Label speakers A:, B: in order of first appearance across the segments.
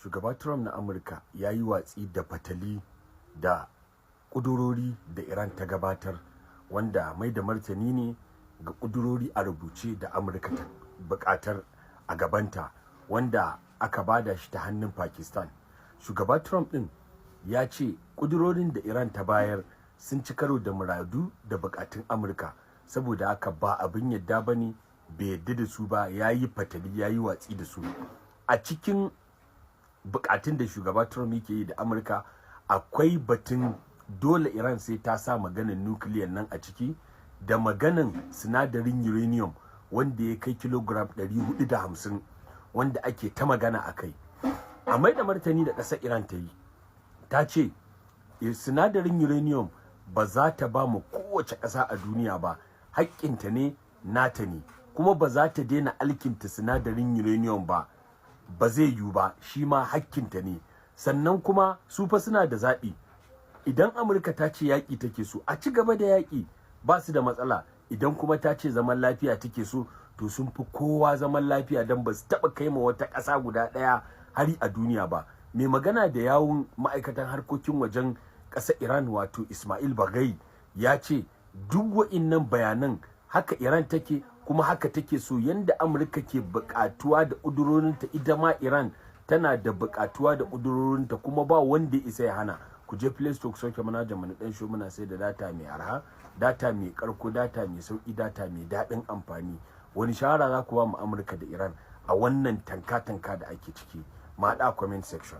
A: shugaba Trump na Amurka ya yi watsi da fatali da ƙudurori da Iran ta gabatar, wanda mai da martani ne ga ƙudurori a rubuce da Amurka ta buƙatar a gabanta, wanda aka bada shi ta hannun Pakistan. Shugaba Trump ɗin ya ce ƙudurorin da Iran ta bayar sun ci karo da muradu da buƙatun Amurka, saboda haka ba abin yadda ba ne, bai yadda da su ba, ya yi fatali, ya yi watsi da su. A cikin buƙatun da shugaba Trump yake yi da Amurka akwai batun dole Iran sai ta sa maganin nukiliyan nan a ciki, da maganin sinadarin uranium wanda ya kai kilogram 450 wanda ake ta magana a kai. A mai da martani da ƙasar Iran ta yi, ta ce sinadarin uranium ba za ta ba mu kowace ƙasa a duniya ba, haƙƙinta ne, nata ne, kuma ba za ta daina alkinta sinadarin uranium ba, ba zai yiwu ba, shi ma haƙƙinta ne. Sannan kuma su fa suna da zaɓi, idan Amurka ta ce yaƙi take so a ci gaba da yaƙi, ba su da matsala. Idan kuma ta ce zaman lafiya take so, to sun fi kowa zaman lafiya, don ba su taɓa kai ma wata ƙasa guda ɗaya hari a duniya ba. Mai magana da yawun ma'aikatan harkokin wajen ƙasar Iran wato Ismail Baghai ya ce duk wa'innan bayanan haka Iran take, kuma haka take so. Yanda Amurka ke buƙatuwa da ƙudurorinta, ita ma Iran tana da buƙatuwa da ƙudurorinta, kuma ba wanda ya isa ya hana. Ku je Play Store ku sauke manhajar mu na Dan Show, muna sai da data mai arha, data mai karko, data mai sauki, data mai daɗin amfani. Wani shawara za ku ba mu Amurka da Iran a wannan tanka-tanka da ake ciki? Ma da comment section.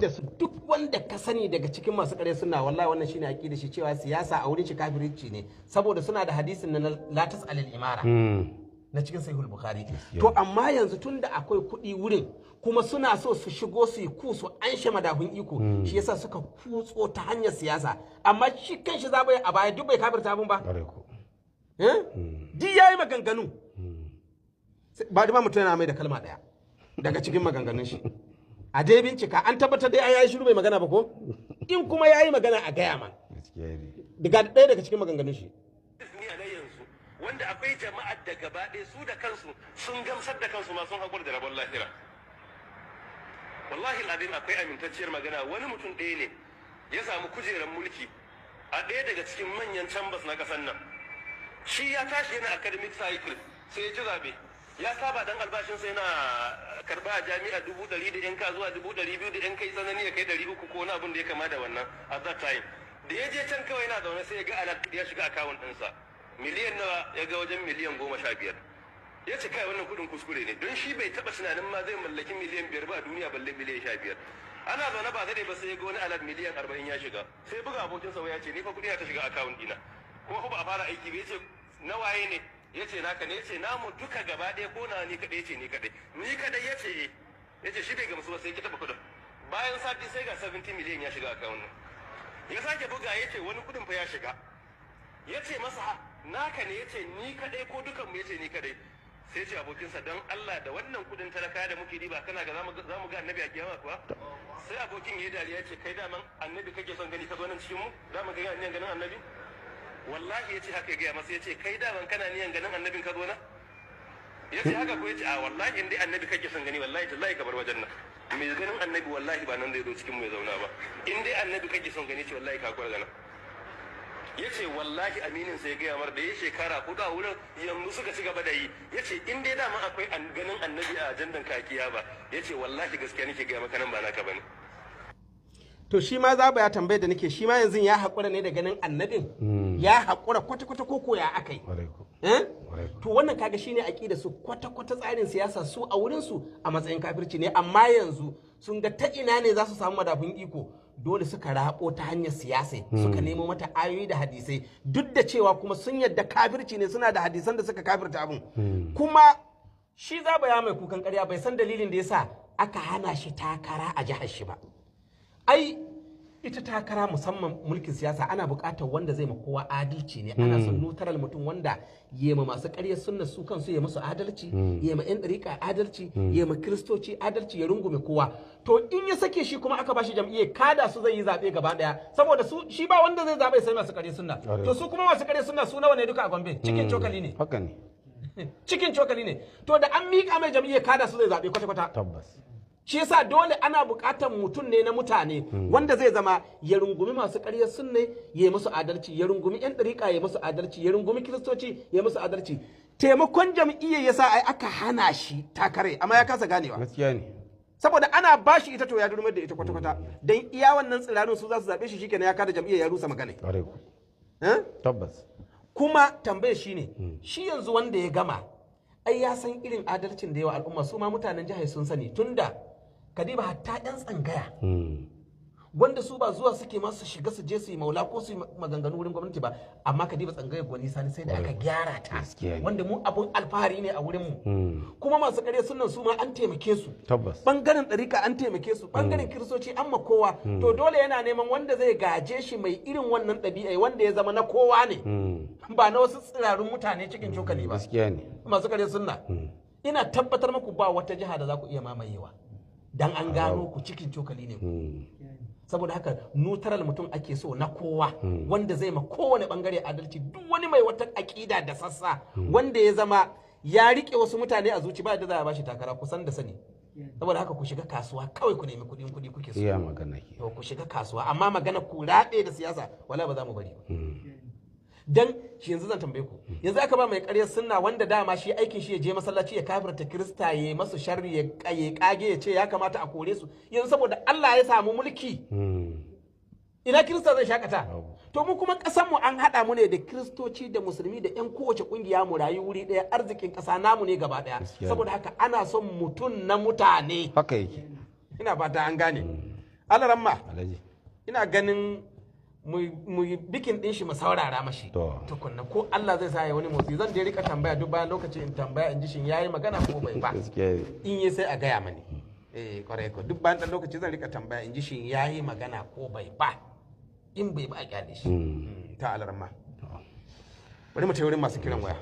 B: Da su duk wanda ka sani daga cikin masu ƙarya suna, wallahi wannan shine aqida shi, cewa siyasa a wurin shi kafirci ne, saboda suna da hadisin na latas alil imara na cikin sahihul bukhari. To amma yanzu tunda akwai kuɗi wurin, kuma suna so su shigo su yi kusu an shi madafun iko, shi yasa suka kutso ta hanyar siyasa. Amma shi kanshi zabai a baya duk bai kafirta abun ba, duk yayi maganganu ba da mutum yana mai da kalma ɗaya daga cikin maganganun shi. A dai bincika an tabbatar dai yayi shiru bai magana ba ko? In kuma yayi magana a gaya man. Daga ɗaya daga cikin maganganun shi.
C: Wanda akwai jama'ar da gaba ɗaya su da kansu sun gamsar da kansu ma sun haƙura da rabon lahira. Wallahi al'adun akwai amintacciyar magana, wani mutum ɗaya ne ya samu kujerar mulki a ɗaya daga cikin manyan chambers na ƙasar nan. Shi ya tashi yana academic cycle sai ya ci zaɓe. Ya saba dan albashinsa yana karba a jami'a 100 da yanka zuwa 200 da yanka, tsanani ya kai 300 ko wani abin da ya kama da wannan at that time. Da ya je can kawai yana zaune sai ya ga ya shiga akawun ɗinsa miliyan nawa, ya ga wajen miliyan 15. Ya ce kai wannan kudin kuskure ne, don shi bai taba tunanin ma zai mallaki miliyan 5 ba a duniya, balle miliyan 15. Ana zaune ba zai ba sai ya ga wani alat miliyan 40 ya shiga, sai buga abokinsa ya ce ni fa kudi na ta shiga akawun dina, kuma ba a fara aiki ba. Ya ce nawaye ne? Ya ce naka ne? Ya ce namu duka gaba ɗaya ko na ni kaɗai? Ya ce ni kaɗai. Ni kaɗai? Ya ce ya ce shi bai gamsu ba sai ki taɓa kudin. Bayan sati sai ga 70 miliyan ya shiga akawun nan. Ya sake buga ya ce wani kudin fa ya shiga. Ya ce masa naka ne? Ya ce ni kaɗai ko dukan mu? Ya ce ni kaɗai. Sai ce abokinsa don Allah da wannan kudin talaka da muke riba kana ga za mu ga annabi a kiyama kuwa? Sai abokin ya yi dariya ya ce kai daman annabi kake son gani ka zo nan cikin mu? Da mu ga ganin annabi? Wallahi ya ce haka ya gaya masa, ya ce kai daman kana niyan ganin annabin ka zo na? Ya ce haka ko? Ya ce a wallahi in dai annabi kake son gani wallahi tallahi ka bar wajen nan. Mai ganin annabi wallahi ba nan zai zo cikin mu ya zauna ba. In dai annabi kake son gani ce wallahi ka kwar gana. Ya ce wallahi aminin sai ya gaya mar da ya shekara 4 a wurin, yanzu suka ci gaba da yi. Ya ce in dai dama akwai ganin annabi a ajandan kakiya ba, ya ce wallahi gaskiya nake gaya maka nan ba naka bane.
B: To shi ma za ya tambaye da nake, shi ma yanzu ya haƙura ne da ganin annabin? Ya haƙura kwata-kwata ko ya aka yi? To wannan kaga shi ne aƙida su, kwata-kwata tsarin siyasa su a wurinsu a matsayin kafirci ne. Amma yanzu sun ga ta ina ne za su samu madafun iko, dole suka raɓo ta hanyar siyasa, suka nemo mata ayoyi da hadisai, duk da cewa kuma sun yadda kafirci ne, suna da hadisan da suka kafirta abin. Kuma shi za ya mai kukan ƙarya bai san dalilin da yasa aka hana shi takara a jihar shi ba. Ai ita takara musamman mulkin siyasa ana buƙatar wanda zai ma kowa adalci ne. Ana son neutral mutum wanda ya ma masu ƙaryar sunna su kansu ya musu adalci, ya ma 'yan ɗariƙa adalci, ya ma kiristoci adalci, ya rungume kowa. To in ya sake shi kuma aka bashi jam'iyyar, kada su zai yi zaɓe gaba ɗaya, saboda su shi ba wanda zai zaɓe sai masu ƙaryar sunna. To su kuma masu ƙaryar sunna su nawa ne duka a Gombe? Cikin cokali ne.
D: Haka ne.
B: Cikin cokali ne. To da an miƙa mai jam'iyyar, kada su zai zaɓe kwata-kwata.
D: Tabbas.
B: shi yasa dole ana buƙatar mutum ne na mutane wanda zai zama ya rungumi masu ƙaryar sunne ya yi musu adalci, ya rungumi yan ɗariƙa ya yi musu adalci, ya rungumi kiristoci ya yi musu adalci. Taimakon jam'iyyar yasa ai aka hana shi takare amma ya kasa ganewa.
D: Gaskiya ne.
B: Saboda ana bashi ita to ya durmar da ita kwata-kwata dan iya wannan tsirarin su za su zaɓe shi shikenan ya kada jam'iyyar ya rusa magana.
D: Tabbas.
B: Kuma tambayar shi ne shi yanzu wanda ya gama ai ya san irin adalcin da yawa al'umma su ma mutanen jihar sun sani tunda kadiba hatta yan tsangaya wanda su ba zuwa suke masu shiga su je su yi maula ko su yi maganganu wurin gwamnati ba amma kadiba tsangayar gwani sani sai da aka gyara ta wanda mu abun alfahari ne a wurin mu kuma masu ƙarya sunan su ma an taimake su bangaren ɗarika an taimake su bangaren kiristoci an makowa to dole yana neman wanda zai gaje shi mai irin wannan ɗabi'a wanda ya zama na kowa ne ba na wasu tsirarun mutane cikin cokali ba masu ƙarya sunna ina tabbatar muku ba wata jiha da za ku iya mamayewa dan an gano ku cikin cokali ne saboda haka neutral mutum ake so na kowa wanda zai ma kowane bangare adalci duk wani mai wata aƙida da sassa wanda ya zama ya rike wasu mutane a zuci ba da za a bashi takara kusan da sani saboda haka ku shiga kasuwa kawai ku nemi kuɗi kuke so
D: magana
B: to ku shiga kasuwa amma magana ku raɗe da siyasa wala ba za mu bari ba dan shi yanzu zan tambaye ku yanzu aka ba mai ƙaryar sunna wanda dama shi aikin shi ya je masallaci ya kafirta kirista ya masu sharri ya kage ya ce ya kamata a kore su yanzu saboda Allah ya samu mulki ina kirista zai shakata to mu kuma ƙasar mu an haɗa mu ne da kiristoci da musulmi da ƴan kowace ƙungiya mu rayu wuri ɗaya arzikin ƙasa namu ne gaba ɗaya saboda haka ana son mutum na mutane
D: haka yake
B: ina fata an gane alaramma ina ganin mu bikin din shi mu saurara mashi tukunna ko Allah zai sa ya wani motsi zan je rika tambaya duk bayan lokaci in tambaya in ji shin yayi magana ko bai ba in yi sai a gaya mani kwarai ko duk bayan dan lokaci zan rika tambaya in ji shin yayi magana ko bai ba in bai ba a kyale shi ta alarma bari mu tayi wurin masu kiran waya